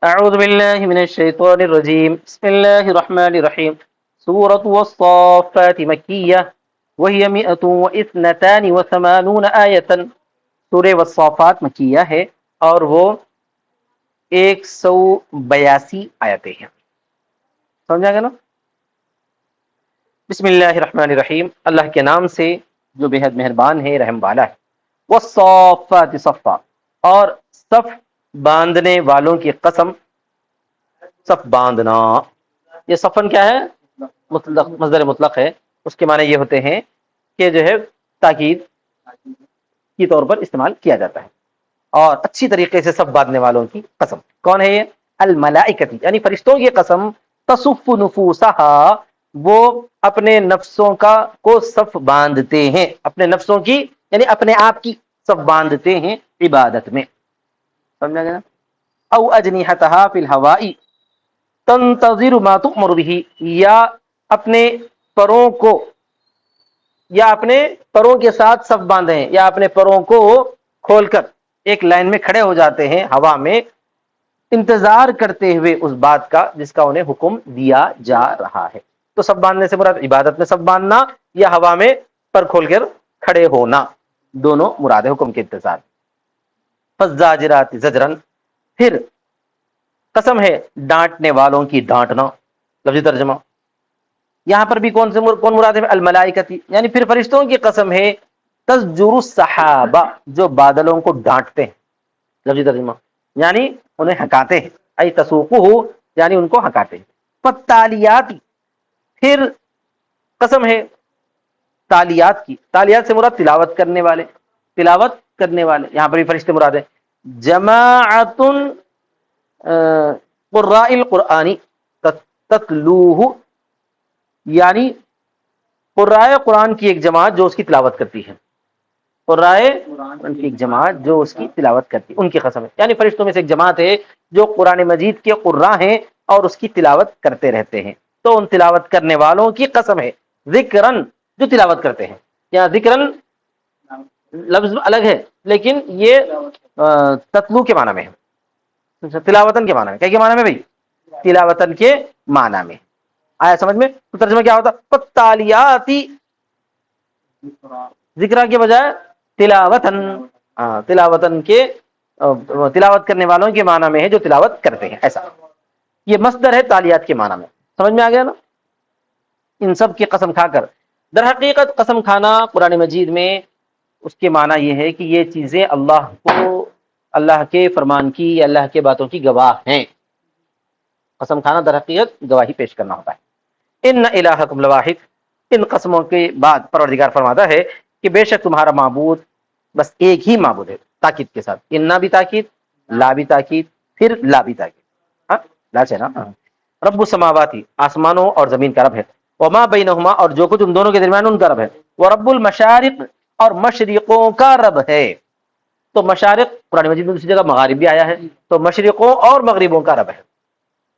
اعوذ باللہ من الشیطان الرجیم بسم اللہ الرحمن الرحیم سورۃ والصافات مکیہ وہی 182 آیۃ. سورہ والصافات مکیہ ہے اور وہ 182 آیتیں ہیں. سمجھا گیا نا؟ بسم اللہ الرحمن الرحیم، اللہ کے نام سے جو بے حد مہربان ہے، رحم والا ہے. والصافات صفا، اور صف باندھنے والوں کی قسم. صف باندھنا، یہ صفن کیا ہے؟ مطلق، مصدر مطلق ہے. اس کے معنی یہ ہوتے ہیں کہ جو ہے تاکید کی طور پر استعمال کیا جاتا ہے. اور اچھی طریقے سے صف باندھنے والوں کی قسم. کون ہے یہ؟ الملائکتی، یعنی فرشتوں کی قسم. تصف نفوسہا، وہ اپنے نفسوں کو صف باندھتے ہیں، اپنے نفسوں کی یعنی اپنے آپ کی صف باندھتے ہیں عبادت میں. سمجھا گیا؟ او اجنحتہا فی الہواء تنتظر ما تؤمر به، یا اپنے پروں کو، یا اپنے پروں کے ساتھ صف باندھے ہیں، یا اپنے پروں کو کھول کر ایک لائن میں کھڑے ہو جاتے ہیں ہوا میں، انتظار کرتے ہوئے اس بات کا جس کا انہیں حکم دیا جا رہا ہے. تو صف باندھنے سے مراد عبادت میں صف باندھنا یا ہوا میں پر کھول کر کھڑے ہونا، دونوں مراد ہے حکم کے انتظار. فالزاجرات زجرن، پھر قسم ہے ڈانٹنے والوں کی ڈانٹنا. لفظی ترجمہ یہاں پر بھی کون مراد ہے؟ الملائکتی، یعنی پھر فرشتوں کی قسم ہے. تزجر السحابہ، جو بادلوں کو ڈانٹتے ہیں. لفظی ترجمہ یعنی انہیں ہکاتے ہیں. ای تسوقہ، یعنی ان کو ہکاتے ہیں. فالتالیات، پھر قسم ہے تالیات کی. تالیات سے مراد تلاوت کرنے والے، تلاوت کرنے والے. یہاں پر بھی فرشتے مراد ہے. جماعت قراء القرآن تتلوہ، یعنی قراء قرآن کی ایک جماعت جو اس کی تلاوت کرتی ہے. قراء قرآن کی ایک جماعت جو اس کی تلاوت کرتی ہے، ان کی قسم ہے. یعنی فرشتوں میں سے ایک جماعت ہے جو قرآن مجید کے قراء ہیں اور اس کی تلاوت کرتے رہتے ہیں. تو ان تلاوت کرنے والوں کی قسم ہے. ذکرن، جو تلاوت کرتے ہیں. یہاں ذکرن لفظ الگ ہے لیکن یہ تتلو کے معنی میں ہے، تلاوتن کے معنی میں. کیا کے معنی میں بھائی؟ تلاوتن کے معنی میں. آیا سمجھ میں؟ تو ترجمہ کیا ہوتا؟ تالیاتی، ذکر کے بجائے تلاوتن. تلاوتن کے تلاوت کرنے والوں کے معنی میں ہے جو تلاوت کرتے ہیں، ایسا. یہ مصدر ہے تالیات کے معنی میں. سمجھ میں آ گیا نا؟ ان سب کی قسم کھا کر. در حقیقت قسم کھانا قرآن مجید میں اس کے معنی یہ ہے کہ یہ چیزیں اللہ کو، اللہ کے فرمان کی، اللہ کے باتوں کی گواہ ہیں. قسم کھانا در حقیقت گواہی پیش کرنا ہوتا ہے. ان الہکم لواحد، ان قسموں کے بعد پروردگار فرماتا ہے کہ بے شک تمہارا معبود بس ایک ہی معبود ہے. تاکید کے ساتھ، انا بھی تاکید، لا بھی تاکید، پھر لا بھی تاکید. ہاں لا ہے نا. رب السماواتی، آسمانوں اور زمین کا رب ہے. وما بینہما، اور جو کچھ ان دونوں کے درمیان ان کا رب ہے. ورب المشارق، اور مشرقوں کا رب ہے. تو مشارق قرآن مجید میں دوسری جگہ مغارب بھی آیا ہے، تو مشرقوں اور مغربوں کا رب ہے.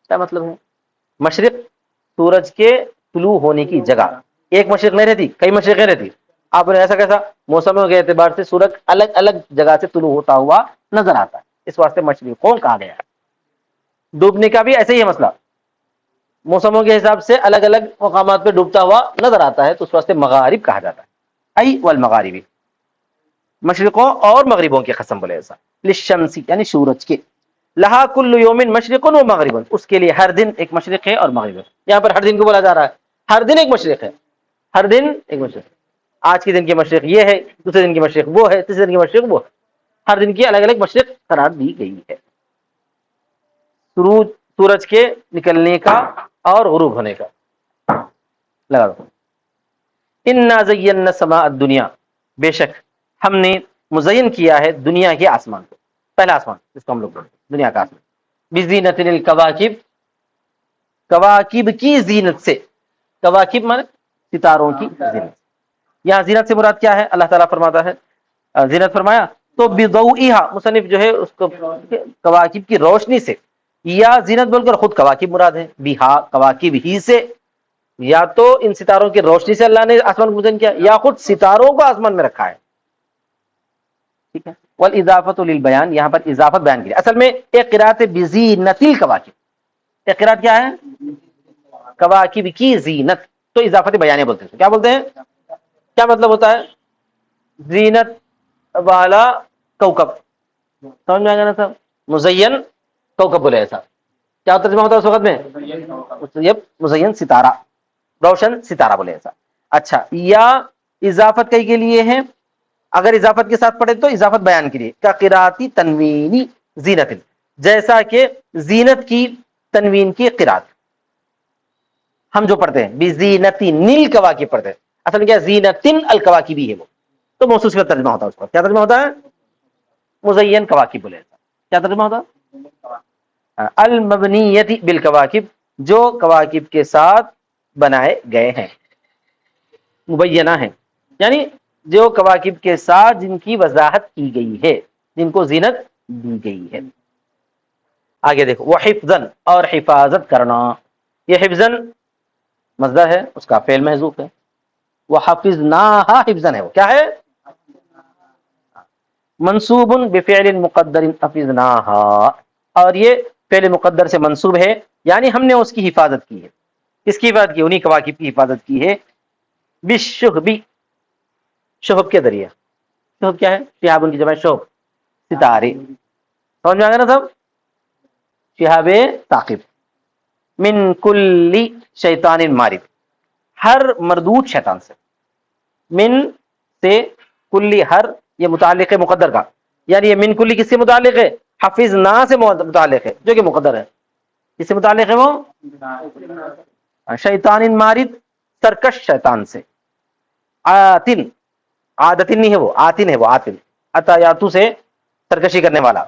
کیا مطلب ہے؟ مشرق سورج کے طلوع ہونے کی جگہ. ایک مشرق نہیں رہتی، کئی مشرقیں رہتی. آپ نے ایسا کیسا موسموں کے اعتبار سے سورج الگ الگ جگہ سے طلوع ہوتا ہوا نظر آتا ہے، اس واسطے مشرقوں کہا گیا. ڈوبنے کا بھی ایسا ہی ہے مسئلہ، موسموں کے حساب سے الگ الگ مقامات پہ ڈوبتا ہوا نظر آتا ہے، تو اس واسطے مغارب کہا جاتا ہے. ای والمغاربی، مشرقوں اور مغربوں کی قسم بولے ایسا. للشمسی، یعنی سورج کے. لہا کل یوم مشرق و مغرب، اس کے لیے ہر دن ایک مشرق ہے اور مغرب ہے. یہاں پر ہر دن کو بولا جا رہا ہے، ہر دن ایک مشرق ہے، ہر دن ایک مشرق. آج کے دن کی مشرق یہ ہے، دوسرے دن کی مشرق وہ ہے، تیسرے دن کی مشرق وہ ہے. ہر دن کی الگ الگ مشرق قرار دی گئی ہے. سورج کے نکلنے کا اور غروب ہونے کا. لگا دو. انا زینا السماء الدنیا، بے شک ہم نے مزین کیا ہے دنیا کے آسمان کو. پہلا آسمان جس کو ہم لوگ دنیا کا آسمان. بزینت الکواکب، کواکب کی زینت سے. کواکب مانے ستاروں کی زینت. یہاں زینت سے مراد کیا ہے؟ اللہ تعالیٰ فرماتا ہے زینت فرمایا تو بضوئها، مصنف جو ہے اس کو کواکب کی روشنی سے، یا زینت بول کر خود کواکب مراد ہے. بہا، کواکب ہی سے، یا تو ان ستاروں کی روشنی سے اللہ نے آسمان کو مزین کیا، یا خود ستاروں کو آسمان میں رکھا ہے. ٹھیک ہے. والاضافۃ للبیان، یہاں پر اضافت بیان کی، اصل میں ایک قرات بزینت الکواکب، ایک قرات کیا ہے؟ کواکب کی زینت، تو اضافت بیانیہ بولتے ہیں. کیا بولتے ہیں؟ کیا مطلب ہوتا ہے؟ زینت والا کوکب، سمجھ میں آ گیا نا صاحب؟ مزین کوکب بولے ایسا، کیا ترجمہ ہوتا ہے اس وقت میں؟ یہ مزین ستارہ، روشن ستارہ بولے ایسا. اچھا، یا اضافت کئی کے لیے ہے، اگر اضافت کے ساتھ پڑھے تو اضافت بیان کے لیے، کا قراتی تنوینی زینت، جیسا کہ زینت کی تنوین کی قرات ہم جو پڑھتے ہیں بزینتی نیل کواکب پڑھتے ہیں، اصل میں کیا زینتن الکواکبی ہے وہ، تو موصوف کا ترجمہ ہوتا ہے اس کا. کیا ترجمہ ہوتا ہے؟ مزین کواکب بولے ایسا. کیا ترجمہ ہوتا؟ المبنیتی بالکواکب، جو کواکب کے ساتھ بنائے گئے ہیں، مبینہ ہیں، یعنی جو کواکب کے ساتھ جن کی وضاحت کی گئی ہے، جن کو زینت دی گئی ہے. آگے دیکھو، وہ حفظن، اور حفاظت کرنا، یہ حفظن مصدر ہے، اس کا فعل محذوف ہے. وہ حفظناہا حفظن ہے، وہ کیا ہے؟ منصوب بفعل مقدر حفظناہا، اور یہ فعل مقدر سے منصوب ہے، یعنی ہم نے اس کی حفاظت کی ہے. کس کی حفاظت کی؟ انہی کواکب کی حفاظت کی ہے. بالشہبی، شہب کے ذریعے. شہب کیا ہے؟ شہاب ان کی جمع شہب، ستارے. سمجھ میں آ گیا نا صاحب؟ شہاب ثاقب. من کل شیطان مارد، ہر مردود شیطان سے. من سے، کلی ہر، یہ متعلق ہے مقدر کا، یعنی یہ من کلی کس سے متعلق ہے؟ حفظنا سے متعلق ہے، جو کہ مقدر ہے. کس سے متعلق ہے وہ؟ شیطان مارد، سرکش شیطان سے. آتن، عادتن نہیں ہے وہ، آتن ہے وہ، آتن عطا یاتو سے سرکشی کرنے والا،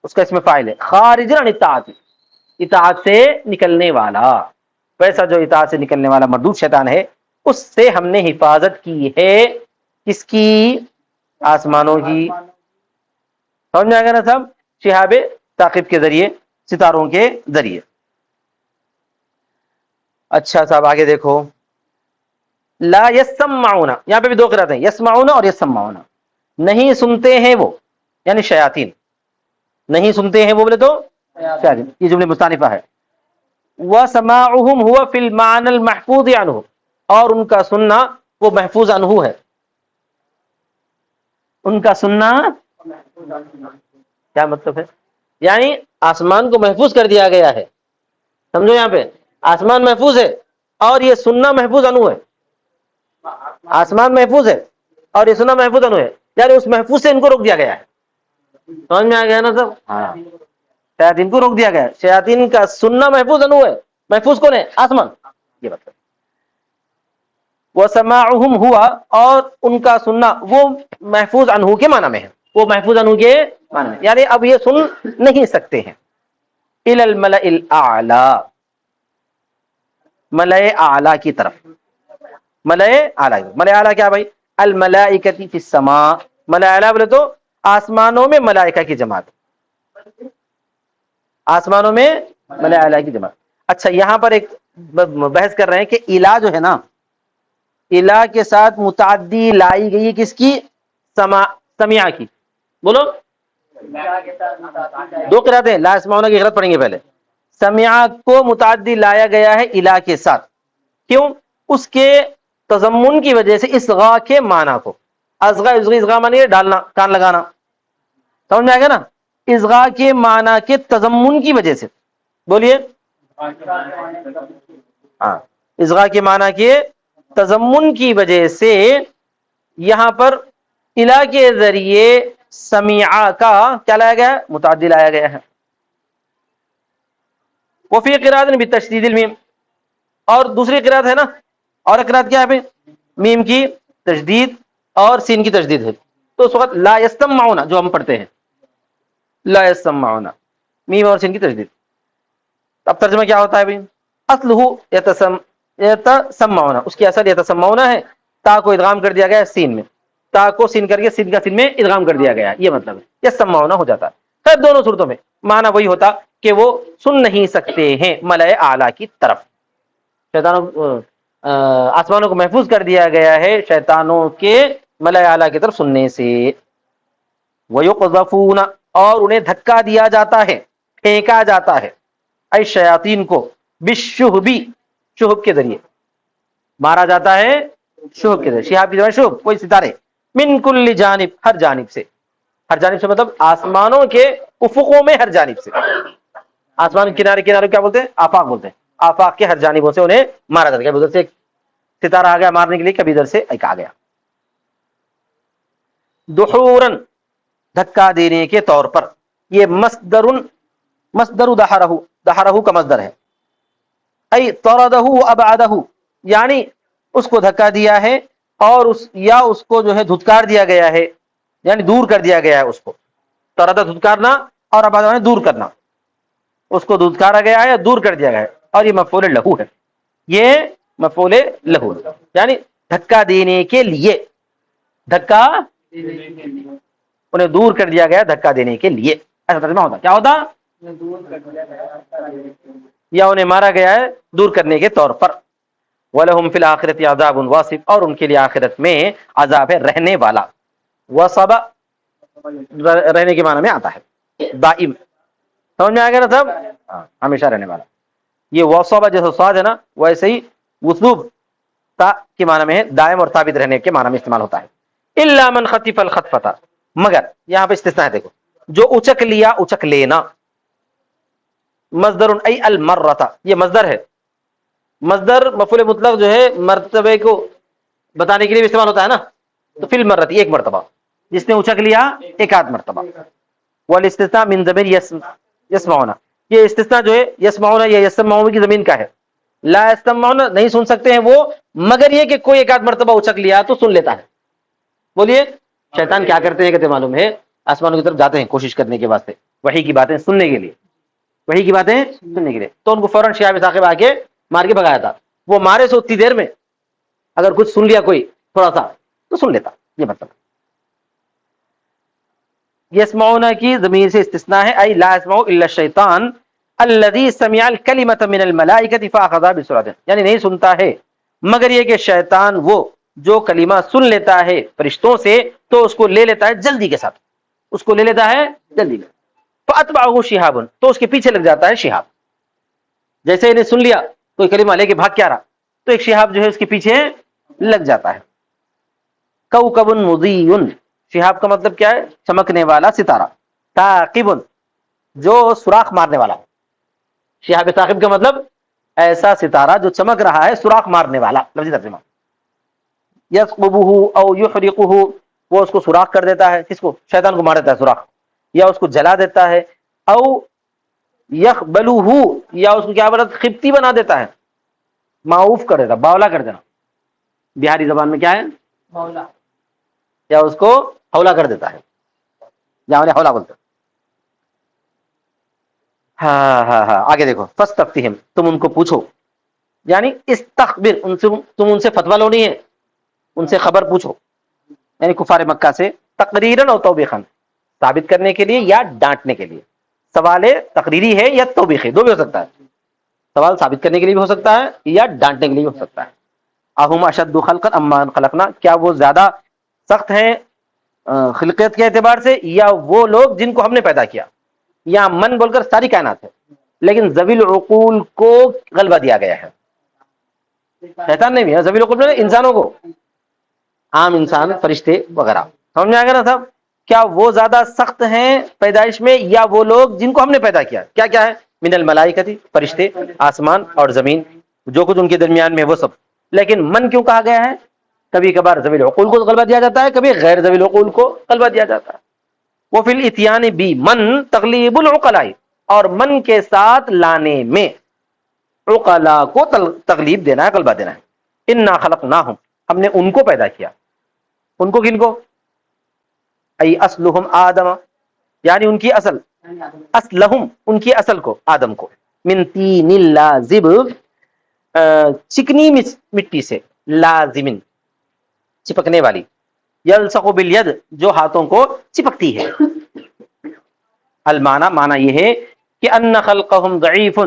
اس کا اس میں فاعل ہے. خارج عن اطاعت، اطاعت سے نکلنے والا، ویسا جو اطاعت سے نکلنے والا مردود شیطان ہے، اس سے ہم نے حفاظت کی ہے. کس کی؟ آسمانوں کی. سمجھ میں آ گیا نا صاحب؟ شہاب ثاقب کے ذریعے، ستاروں کے ذریعے. اچھا صاحب آگے دیکھو، لا یسمعون، یہاں پہ بھی دو قرات ہیں، یسمعون اور یسمعون. نہیں سنتے ہیں وہ، یعنی شیاطین نہیں سنتے ہیں وہ بولے تو شیاطین، یہ جملے مستانفہ ہے. وَسَمَاعُهُمْ هُوَ فِي الْمَعْنَى الْمَحْفُوظِ عَنْهُ، اور ان کا سننا وہ محفوظ عنہ ہے. ان کا سننا کیا مطلب ہے؟ یعنی آسمان کو محفوظ کر دیا گیا ہے، سمجھو یہاں پہ آسمان محفوظ ہے اور یہ سننا محفوظ عنہ ہے. آسمان محفوظ ہے اور یہ سننا محفوظ عنہ ہے، یعنی اس محفوظ سے ان کو روک دیا گیا ہے. سمجھ میں آ گیا نا سب؟ ہاں، شیاطین کو روک دیا گیا ہے. شیاطین کا سننا محفوظ عنہ ہے، محفوظ کون ہے؟ آسمان. یہ مطلب وَسَمَاعُهُمْ هُوَ، اور ان کا سننا وہ محفوظ عنہ کے معنی میں ہے، وہ محفوظ عنہ کے معنی میں، یعنی اب یہ سن نہیں سکتے ہیں. إِلَى الْمَلَإِ الْأَعْلَى، ملأ اعلیٰ کی طرف. ملأ اعلیٰ، ملأ اعلیٰ کیا بھائی؟ الملائکۃ فی السماء، ملأ اعلیٰ بولے تو آسمانوں میں ملائکہ کی جماعت، آسمانوں میں ملأ اعلیٰ کی جماعت. اچھا، یہاں پر ایک بحث کر رہے ہیں کہ الہ جو ہے نا، الہ کے ساتھ متعدی لائی گئی کس کی؟ سمیع کی. بولو، دو قراتیں، لا يسمعون کی قرات پڑھیں گے پہلے. سمیع کو متعدی لایا گیا ہے الہ کے ساتھ، کیوں؟ اس کے تضمن کی وجہ سے، اصغاء کے معنی کو، اصغاء معنی ہے ڈالنا، کان لگانا. سمجھ میں آ گیا نا؟ اصغاء کے معنی کے تضمن کی وجہ سے، بولیے. ہاں، اصغاء کے معنی کے تضمن کی وجہ سے یہاں پر الہ کے ذریعے سمیعہ کا کیا لایا گیا ہے؟ متعدی لایا گیا ہے. وفی قرات بتشدید المیم، اور دوسری قرات ہے نا، اور قرات کیا ہے بھائی؟ میم کی تشدید اور سین کی تشدید ہے. تو اس وقت لا یسمعون جو ہم پڑھتے ہیں، لا یسمعون، میم اور سین کی تشدید. اب ترجمہ کیا ہوتا ہے بھائی؟ اصلہ یتسمعون، اس کی اصل یتسمعون ہے، تا کو ادغام کر دیا گیا ہے سین میں، تا کو سین کر کے سین کا سین میں ادغام کر دیا گیا ہے، یہ مطلب ہے یسمعون ہو جاتا ہے. خیر دونوں صورتوں میں معنی وہی ہوتا کہ وہ سن نہیں سکتے ہیں ملأ اعلیٰ کی طرف. شیطانوں آسمانوں کو محفوظ کر دیا گیا ہے شیطانوں کے ملأ اعلیٰ کی طرف سننے سے. وَيُقْذَفُونَ اور انہیں دھکا دیا جاتا ہے، پھینکا جاتا ہے، اے شیاطین کو، بالشہب، شہب کے ذریعے مارا جاتا ہے، شہب کے ذریعے، شہاب کی جمع شہب، کوئی ستارے، من کل جانب، ہر جانب سے، ہر جانب سے مطلب آسمانوں کے افقوں میں ہر جانب سے، آسمان کے کنارے کنارے کیا بولتے ہیں؟ آفاق بولتے ہیں، آفاق کے ہر جانبوں سے انہیں مارا جاتا ہے، ادھر سے ایک ستارہ آ گیا مارنے کے لیے، کبھی ادھر سے ایک آ گیا، دحورن دھکا دینے کے طور پر، یہ مصدر دحرہ کا مصدر ہے، ای طردہ ابعدہ، یعنی اس کو دھکا دیا ہے اور اس کو جو ہے دھتکار دیا گیا ہے، یعنی دور کر دیا گیا ہے اس کو، طردہ دھتکارنا اور ابعدہ دور کرنا، اس کو دھتکارا گیا ہے یا دور کر دیا گیا ہے، اور یہ مفعول لہو ہے، یہ مفعول لہو یعنی دھکا دینے کے لیے، دھکا انہیں دور کر دیا گیا دھکا دینے کے لیے، ایسا ترجمہ ہوتا، کیا ہوتا؟ یا انہیں مارا گیا ہے دور کرنے کے طور پر، وَلَهُمْ فِي الْآخِرَةِ عَذَابٌ وَاصِبٌ اور ان کے لیے آخرت میں عذاب ہے رہنے والا، وصب رہنے کے معنی میں آتا ہے دائم، سمجھ میں آ گیا نا صاحب؟ ہمیشہ رہنے والا، یہ وصب جیسے صاد ہے نا ویسے ہی وصوب تا کے معنی میں ہے، دائم اور ثابت رہنے کے معنی میں استعمال ہوتا ہے، الا من خطف الخطفة، مگر یہاں پہ استثناء ہے، دیکھو، جو اچک لیا، اچک لینا، مصدر ای المرۃ، یہ مصدر ہے، مصدر مفعول مطلق جو ہے مرتبے کو بتانے کے لیے بھی استعمال ہوتا ہے نا، تو فی المرۃ ایک مرتبہ، جس نے اچک لیا ایک آدھ مرتبہ، والاستثناء من ضمیر یسمعون، یہ استثناء جو ہے یسمعون یا یسمعون کی زمین کا ہے، لا یسمعون نہیں سن سکتے ہیں وہ، مگر یہ کہ کوئی ایک آدھ مرتبہ اچک لیا تو سن لیتا ہے۔ بولیے شیطان کیا کرتے ہیں، کہتے معلوم ہے آسمانوں کی طرف جاتے ہیں کوشش کرنے کے واسطے، وحی کی باتیں سننے کے لیے، وحی کی باتیں سننے کے لیے، تو ان کو فوراً شہاب ثاقب آ کے مار کے بھگایا تھا، وہ مارے سو اتنی دیر میں اگر کچھ سن لیا کوئی تھوڑا سا تو سن لیتا، یہ مطلب یسمعون کی ضمیر سے استثناء ہے، ای لا یسمع الا الشیطان الذي سمع الکلمۃ من الملائکۃ فاخذ بسرعۃ، یعنی نہیں سنتا ہے مگر یہ کہ شیطان وہ جو کلمہ سن لیتا ہے فرشتوں سے تو اس کو لے لیتا ہے جلدی کے ساتھ، اس کو لے لیتا ہے جلدی میں، فاتبعه شهاب تو اس کے پیچھے لگ جاتا ہے شہاب، جیسے انہیں سن لیا کوئی کلمہ لے کے بھاگ کے آ رہا تو ایک شہاب جو ہے اس کے پیچھے لگ جاتا ہے، کوكب مضیء، شہاب کا مطلب کیا ہے؟ چمکنے والا ستارہ، ثاقب جو سوراخ مارنے والا، شہاب ثاقب کا مطلب ایسا ستارہ جو چمک رہا ہے سوراخ مارنے والا، لفظی ترجمہ، یثقبه او یحرقه وہ اس کو سوراخ کر دیتا ہے، کس کو؟ شیطان کو مار دیتا ہے سوراخ، یا اس کو جلا دیتا ہے، او یخبلہ یا اس کو کیا بولتا ہے؟ خبتی بنا دیتا ہے، معوف کر دیتا، باولا کر دینا، بہاری زبان میں کیا ہے؟ باولا، یا اس کو ہولا کر دیتا ہے، یا انہیں ہولا بولتے ہیں۔ ہاں آگے دیکھو، فاستفتہم تم ان کو پوچھو، یعنی استخبر ان سے، تم ان سے فتویٰ لونی ہے، ان سے خبر پوچھو، یعنی کفار مکہ سے، تقریرا اور توبیخا، ثابت کرنے کے لیے یا ڈانٹنے کے لیے، سوال تقریری ہے یا توبیخی، دو بھی ہو سکتا ہے، سوال ثابت کرنے کے لیے بھی ہو سکتا ہے یا ڈانٹنے کے لیے بھی ہو سکتا ہے، اہم اشد خلقا اما خلقنا، کیا وہ زیادہ سخت ہیں خلقیت کے اعتبار سے یا وہ لوگ جن کو ہم نے پیدا کیا، یا من بول کر ساری کائنات ہے، لیکن ذوی العقول کو غلبہ دیا گیا ہے، شیطان نے بھی ہے، ذوی العقول میں انسانوں کو، عام انسان فرشتے وغیرہ، سمجھ میں آ گیا نا صاحب؟ کیا وہ زیادہ سخت ہیں پیدائش میں یا وہ لوگ جن کو ہم نے پیدا کیا، کیا کیا ہے؟ من الملائکتی فرشتے، آسمان اور زمین، جو کچھ ان کے درمیان میں وہ سب، لیکن من کیوں کہا گیا ہے؟ کبھی کبھار ذوی العقول کو غلبہ دیا جاتا ہے، کبھی غیر ذوی العقول کو غلبہ دیا جاتا ہے، وہ فی الاتیان بی من تغلیب العقلاء، اور من کے ساتھ لانے میں عقلاء کو تغلیب دینا ہے، غلبہ دینا ہے، انا خلقناہم ہم نے ان کو پیدا کیا، ان کو کن کو؟ ای اصلہم آدم یعنی ان کی اصل، اصلہم ان کی اصل کو، آدم کو، من تین لازب چکنی مٹی سے، لازمن چپکنے والی، یلصق بالید جو ہاتھوں کو چپکتی ہے، المعنی معنی یہ ہے کہ ان خلقہم ضعیف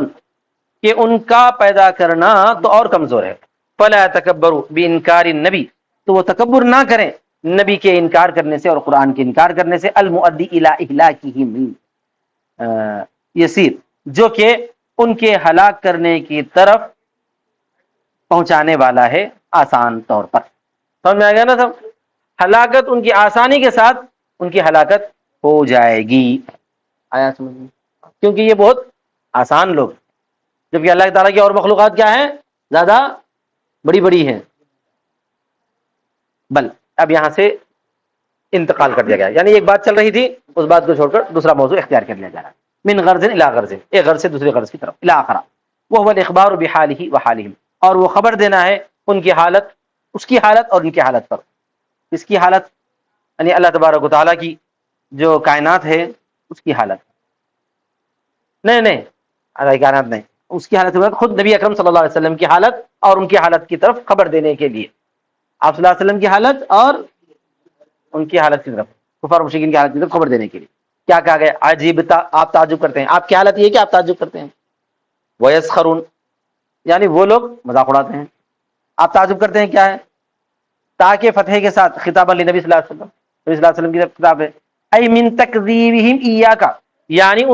کہ ان کا پیدا کرنا تو اور کمزور ہے، فلا تکبروا بانکار النبی تو وہ تکبر نہ کریں نبی کے انکار کرنے سے اور قرآن کے انکار کرنے سے، المؤدی الی اہلاکہم یسیر، جو کہ ان کے ہلاک کرنے کی طرف پہنچانے والا ہے آسان طور پر۔ سمجھ میں آ گیا نا سب؟ ہلاکت ان کی آسانی کے ساتھ ان کی ہلاکت ہو جائے گی۔ آیا سمجھ میں؟ کیونکہ یہ بہت آسان لوگ، جبکہ اللہ تعالیٰ کی اور مخلوقات کیا ہیں؟ زیادہ بڑی بڑی ہیں۔ بل اب یہاں سے انتقال کر دیا گیا، یعنی ایک بات چل رہی تھی، اس بات کو چھوڑ کر دوسرا موضوع اختیار کر لیا جا رہا ہے۔ من غرض الی غرض، ایک غرض سے دوسرے غرض کی طرف، الی آخرہ، وہ الاخبار بحالہ وحالہم، اور وہ خبر دینا ہے ان کی حالت، اس کی حالت اور ان کی حالت پر۔ اس کی حالت یعنی اللہ تبارک و تعالیٰ کی جو کائنات ہے اس کی حالت، نہیں اللہ کی کائنات نہیں، اس کی حالت خود نبی اکرم صلی اللہ علیہ وسلم کی حالت اور ان کی حالت کی طرف خبر دینے کے لیے، آپ صلی اللہ علیہ وسلم کی حالت اور ان کی حالت کی طرف، کفار مشرکین کی حالت کی طرف خبر دینے کے لیے کیا کہا گیا؟ عجیبتا، آپ تعجب کرتے ہیں، آپ کی حالت یہ ہے کہ آپ تعجب کرتے ہیں۔ ویسخرون، یعنی وہ لوگ مذاق اڑاتے ہیں، آپ تعجب کرتے ہیں کیا ہے؟ تاکہ فتح کے ساتھ خطاب علی نبی صلی اللہ علیہ وسلم، نبی صلی اللہ علیہ وسلم کی طرف خطاب ہے، ای من تکذیبہم ایاک، یعنی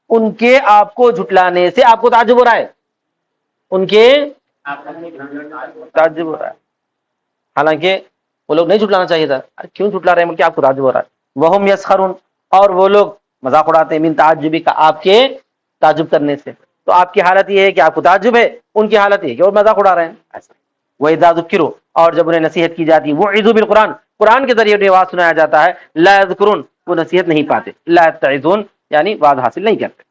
ان کے آپ کو جھٹلانے سے آپ کو تعجب ہو رہا ہے، ان کے تعجب ہو رہا ہے، حالانکہ وہ لوگ نہیں جھٹلانا چاہیے تھا، کیوں جھٹلا رہے ہیں کہ آپ کو تعجب ہو رہا ہے۔ وہم یسخرون، اور وہ لوگ مذاق اڑاتے ہیں، من تعجبی کا، آپ کے تعجب کرنے سے۔ تو آپ کی حالت یہ ہے کہ آپ کو تعجب ہے، ان کی حالت یہ ہے کہ وہ مذاق اڑا رہے ہیں ایسا۔ وَإِذَا ذُكِّرُوا، اور جب انہیں نصیحت کی جاتی ہے، وَعِظُوا بِالْقُرْآنِ، قرآن کے ذریعے انہیں واعظ سنایا جاتا ہے، لا يذکرون، وہ نصیحت نہیں پاتے، لا يتعظون، یعنی واعظ حاصل نہیں کرتے۔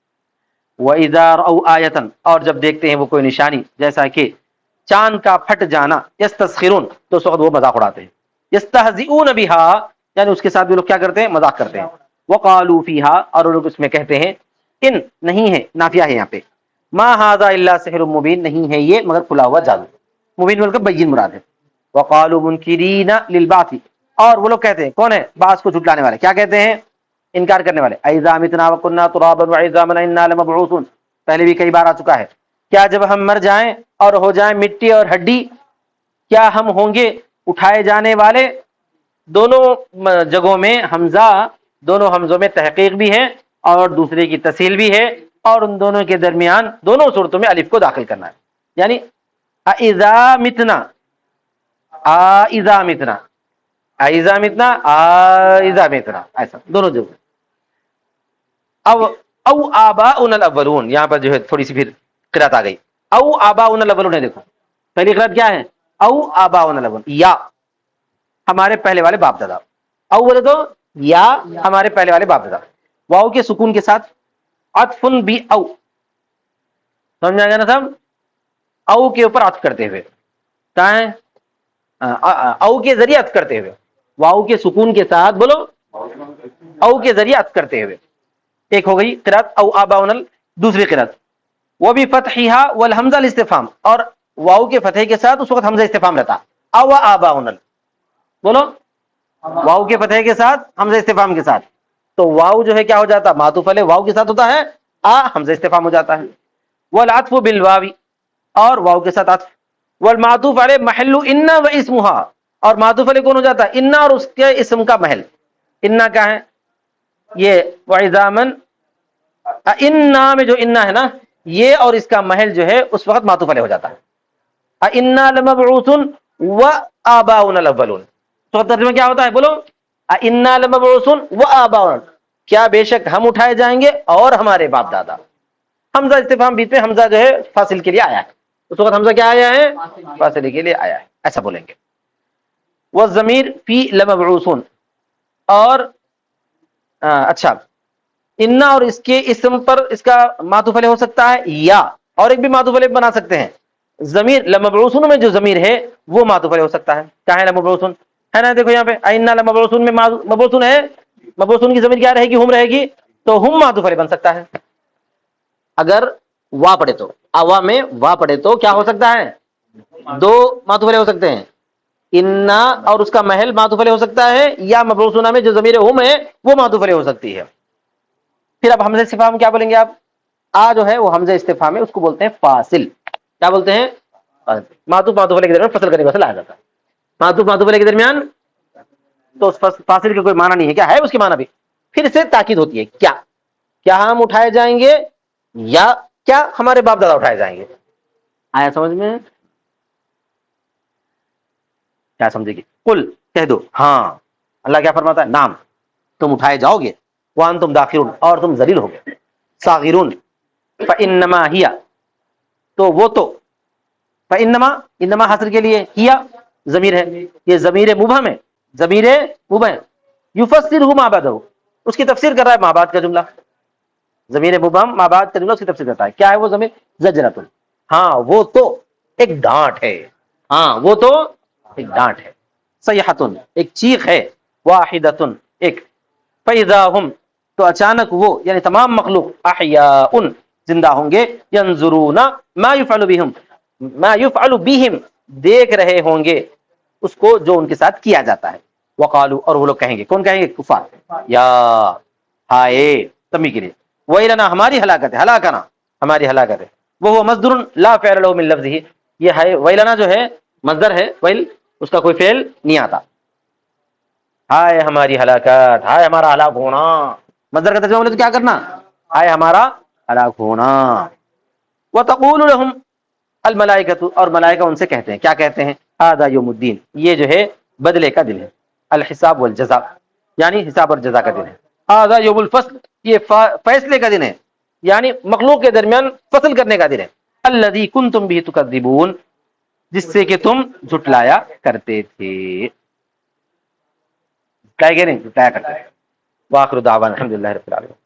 وَإِذَا رَأَوْا آیَةً، اور جب دیکھتے ہیں وہ کوئی نشانی، جیسا کہ چاند کا پھٹ جانا، یستسخرون، تو اس وقت وہ مذاق اڑاتے ہیں، یستہزئون بها، یعنی اس کے ساتھ بھی لوگ کیا کرتے ہیں؟ مذاق کرتے ہیں۔ وقالوا فیها، اور لوگ اس میں کہتے ہیں، ان نہیں ہے، نافیہ ہے یہاں پہ، ما ھذا الا سحر مبین، نہیں ہے یہ مگر کھلا ہوا جادو، مبین بول کر بین مراد ہے۔ وقالوا منکرین للبعث، اور وہ لوگ کہتے ہیں، کون ہے؟ بعث کو جھٹلانے والے، کیا کہتے ہیں؟ انکار کرنے والے، اذا متنا وكنا ترابا وعظاما انا لمبعوثون، پہلے بھی کئی بار آ چکا ہے، کیا جب ہم مر جائیں اور ہو جائیں مٹی اور ہڈی، کیا ہم ہوں گے اٹھائے جانے والے؟ دونوں جگہوں میں حمزہ، دونوں حمزوں میں تحقیق بھی ہے اور دوسرے کی تسہیل بھی ہے، اور ان دونوں کے درمیان دونوں صورتوں میں الف کو داخل کرنا ہے، یعنی اذا متنا، اذا متنا، اذا متنا، اذا متنا، ایسا دونوں جگہ۔ او آباؤنا الاولون، یہاں پر جو ہے تھوڑی سی پھر قرات آ گئی، او آباؤنا الاولون ہے، دیکھو پہلی قرات کیا ہے؟ او آباؤنا الاولون، یا ہمارے پہلے والے باپ دادا، او بولے تو یا ہمارے پہلے والے باپ دادا، واؤ کے سکون کے ساتھ عطف بی او، سمجھ میں آ گیا نا صاحب؟ او کے اوپر عطف کرتے ہوئے، کہاں ہے؟ او کے ذریعے عطف کرتے ہوئے، واؤ کے سکون کے ساتھ، بولو او کے ذریعے عطف کرتے ہوئے، ایک ہو گئی قرات او آباؤنا، دوسری قرات وہ بھی فتحھا والحمزہ الاستفہام، اور واؤ کے فتح کے ساتھ اس وقت حمزہ استفہام رہتا، او آباؤنا، بولو واؤ کے فتح کے ساتھ حمزہ استفہام کے ساتھ، تو واؤ جو ہے کیا ہو جاتا؟ معطوف علیہ واؤ کے ساتھ ہوتا ہے، حمزہ استفہام ہو جاتا ہے۔ والعطف بالواو، اور واؤ کے ساتھ عطف، والمعطوف علیہ محل ان و اسمها، اور معطوف علیہ کون ہو جاتا ہے؟ ان، اور اس کے اسم کا محل، ان کیا ہے؟ یہ وعظامن، ان میں جو ان ہے نا، یہ اور اس کا محل جو ہے اس وقت معطوف علیہ ہو جاتا ہے، انا لمبعوثون وآباؤنا الاولون، تو ترجمہ کیا ہوتا ہے؟ بولو انا لمبعوثون وآباؤنا، کیا بے شک ہم اٹھائے جائیں گے اور ہمارے باپ دادا، حمزہ استفہام بیچ میں، حمزہ جو ہے فاصل کے لیے آیا ہے، اس وقت حمزہ کیا آیا ہے؟ فاصلے کے لیے آیا ہے، ایسا بولیں گے۔ والضمیر فی لمبعوثون، اور اچھا انا اور اس کے اسم پر اس کا معطوف علیہ ہو سکتا ہے، یا اور ایک بھی معطوف علیہ بنا سکتے ہیں، ضمیر لمبعوثون میں جو ضمیر ہے وہ معطوف علیہ ہو سکتا ہے، کیا ہے؟ لمبعوثون ہے نا، دیکھو یہاں پہ انا لمبعوثون میں مبعوثون ہے، مبعوثون کی ضمیر کیا رہے گی؟ ہم رہے گی، تو ہم معطوف علیہ بن سکتا ہے، اگر وا پڑھے تو، اوا میں وا پڑھے تو کیا ہو سکتا ہے؟ دو معطوف علیہ ہو سکتے ہیں، انا اور اس کا محل معطوف علیہ ہو سکتا ہے، یا مبعوثون میں جو ضمیر ہم ہے وہ معطوف علیہ ہو سکتی ہے۔ پھر اب حمزہ استفہام کیا بولیں گے آپ؟ جو ہے وہ حمزہ استفہام ہے، اس کو بولتے ہیں فاصل، کیا بولتے ہیں؟ معطوف معطوف علیہ کے درمیان فصل کرنے کا مسئلہ آ جاتا ہے، معطوف معطوف علیہ کے درمیان تو اس فاصل کا کوئی معنی نہیں ہے، کیا ہے اس کی معنی بھی پھر سے تاکید ہوتی ہے، کیا کیا ہم اٹھائے جائیں گے یا کیا ہمارے باپ دادا اٹھائے جائیں گے؟ آیا سمجھ میں؟ کیا سمجھے گی؟ قل کہہ دو، ہاں اللہ کیا فرماتا ہے، نام تم اٹھائے جاؤ گے، وانتم داخرون اور تم ذلیل ہو گے، صاغرون فانما ہی تو وہ تو، فانما انما حاصل کے لیے ہیا ضمیر ہے، یہ ضمیر مبہم ہے، ضمیر مبہم یفسرہ ما بعدہ، اس کی تفسیر کر رہا ہے ما بعد کا جملہ، ضمیر مبہم ما بعد کا جملہ اس کی تفسیر کرتا ہے، کیا ہے وہ ضمیر؟ زجرۃ، ہاں وہ تو ایک ڈانٹ ہے، ہاں وہ تو ایک ڈانٹ ہے، صیحۃ ایک چیخ ہے، واحدۃ ایک، فاذا ہم تو اچانک وہ یعنی تمام مخلوق احیاء زندہ ہوں گے، ینظرون ما یفعل بہم ما یفعل بہم دیکھ رہے ہوں گے اس کو جو ان کے ساتھ کیا جاتا ہے، وقالو اور وہ لوگ کہیں گے، کون کہیں گے؟ کفار، یا ہائے تمی کے لیے، ویلنا ہماری ہلاکت ہے، ہلاکنا ہماری ہلاکت ہے، وہ مصدر لا فعل له من لفظه، یہ ہے ویلنا جو ہے مصدر ہے، ویل اس کا کوئی فعل نہیں آتا، ہائے ہماری ہلاکت، ہائے ہمارا ہلاک ہونا، مصدر کا ترجمہ بولے تو کیا کرنا؟ ہائے ہمارا ہلاک ہونا، وتقول لهم الملائکۃ اور ملائکہ ان سے کہتے ہیں، کیا کہتے ہیں؟ ھذا یوم الدین، یہ جو ہے بدلے کا دن ہے، الحساب والجزاء یعنی حساب اور جزا کا دن ہے، ھذا یوم الفصل یہ فیصلے کا دن ہے، یعنی مخلوق کے درمیان فصل کرنے کا دن ہے، الذی کنتم به تکذبون جس سے کہ تم جھٹلایا کرتے تھے، کیا کہ نہیں جھٹلایا کرتے تھے، واخر دعوانا الحمدللہ رب العالمین۔